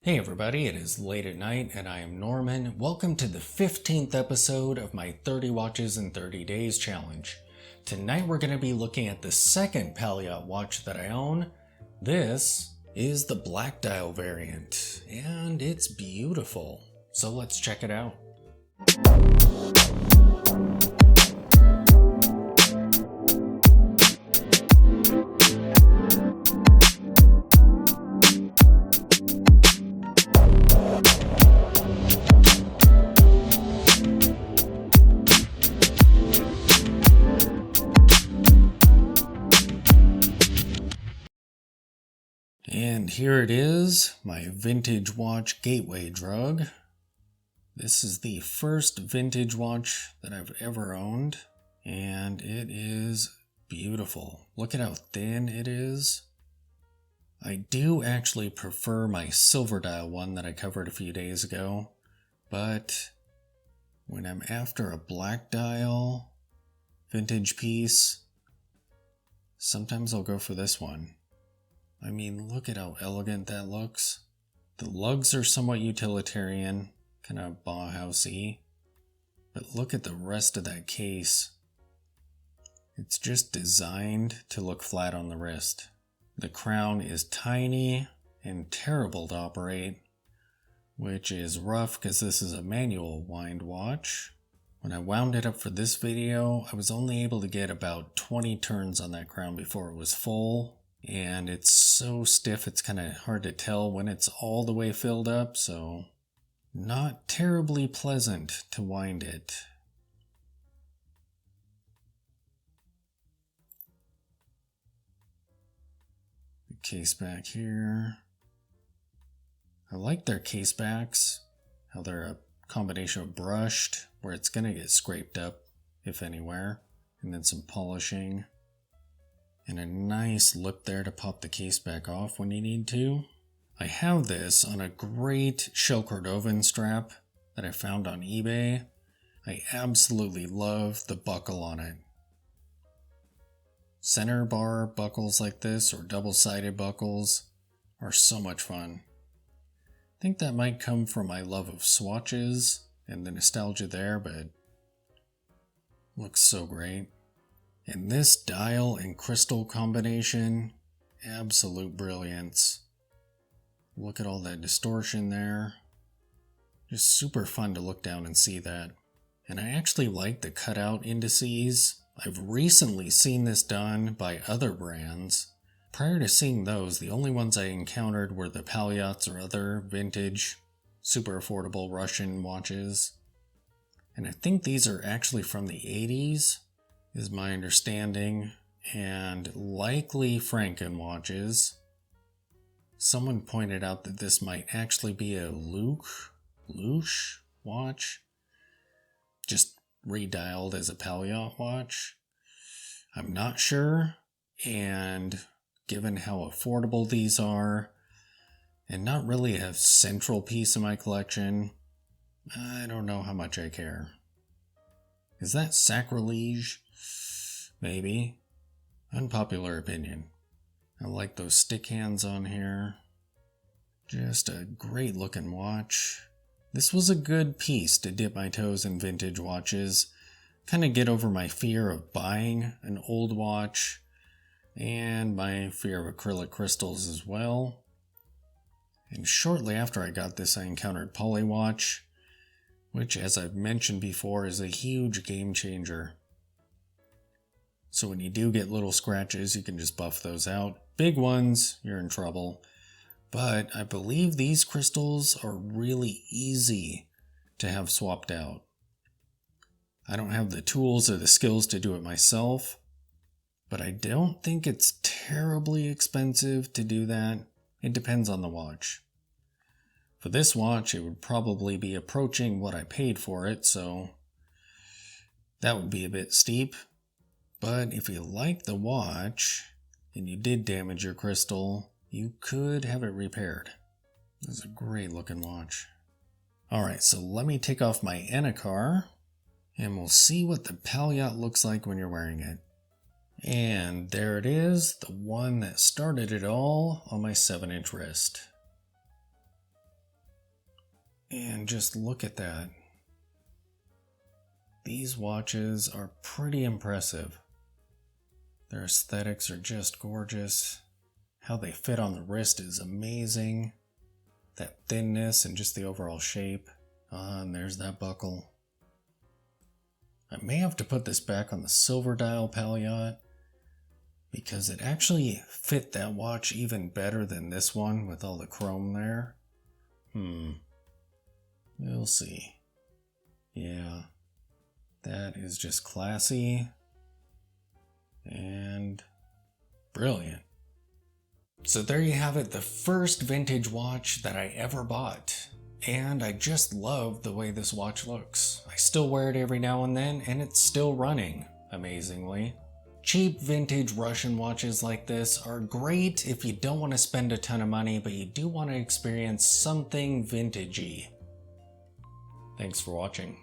Hey everybody, it is late at night and I am Norman. Welcome to the 15th episode of my 30 Watches in 30 Days challenge. Tonight we're going to be looking at the second Poljot watch that I own. This is the black dial variant and it's beautiful. So let's check it out. And here it is, my vintage watch gateway drug. This is the first vintage watch that I've ever owned, and it is beautiful. Look at how thin it is. I do actually prefer my silver dial one that I covered a few days ago, but when I'm after a black dial vintage piece, sometimes I'll go for this one. I mean, look at how elegant that looks. The lugs are somewhat utilitarian, kind of Bauhaus-y, but look at the rest of that case. It's just designed to look flat on the wrist. The crown is tiny and terrible to operate, which is rough because this is a manual wind watch. When I wound it up for this video, I was only able to get about 20 turns on that crown before it was full. And it's so stiff it's kind of hard to tell when it's all the way filled up, so not terribly pleasant to wind it. The case back here. I like their case backs, how they're a combination of brushed, where it's going to get scraped up, if anywhere, and then some polishing. And a nice lip there to pop the case back off when you need to. I have this on a great shell Cordovan strap that I found on eBay. I absolutely love the buckle on it. Center bar buckles like this or double-sided buckles are so much fun. I think that might come from my love of swatches and the nostalgia there, but looks so great. And this dial and crystal combination, absolute brilliance. Look at all that distortion there. Just super fun to look down and see that. And I actually like the cutout indices. I've recently seen this done by other brands. Prior to seeing those, the only ones I encountered were the Poljots or other vintage, super affordable Russian watches. And I think these are actually from the 80s. Is my understanding, and likely Franken watches. Someone pointed out that this might actually be a Luch watch, just redialed as a Poljot watch. I'm not sure, and given how affordable these are, and not really a central piece of my collection, I don't know how much I care. Is that sacrilege? Maybe. Unpopular opinion. I like those stick hands on here. Just a great looking watch. This was a good piece to dip my toes in vintage watches. Kind of get over my fear of buying an old watch and my fear of acrylic crystals as well. And shortly after I got this, I encountered Poljot, which, as I've mentioned before, is a huge game changer. So when you do get little scratches, you can just buff those out. Big ones, you're in trouble. But I believe these crystals are really easy to have swapped out. I don't have the tools or the skills to do it myself, but I don't think it's terribly expensive to do that. It depends on the watch. For this watch, it would probably be approaching what I paid for it, so that would be a bit steep. But if you like the watch, and you did damage your crystal, you could have it repaired. It's a great looking watch. Alright, so let me take off my Anacar, and we'll see what the Poljot looks like when you're wearing it. And there it is, the one that started it all on my 7-inch wrist. And just look at that. These watches are pretty impressive. Their aesthetics are just gorgeous. How they fit on the wrist is amazing. That thinness and just the overall shape. And there's that buckle. I may have to put this back on the silver dial Poljot because it actually fit that watch even better than this one with all the chrome there. We'll see. Yeah, that is just classy and brilliant. So there you have it, the first vintage watch that I ever bought. And I just love the way this watch looks. I still wear it every now and then, and it's still running, amazingly. Cheap vintage Russian watches like this are great if you don't want to spend a ton of money, but you do want to experience something vintagey. Thanks for watching.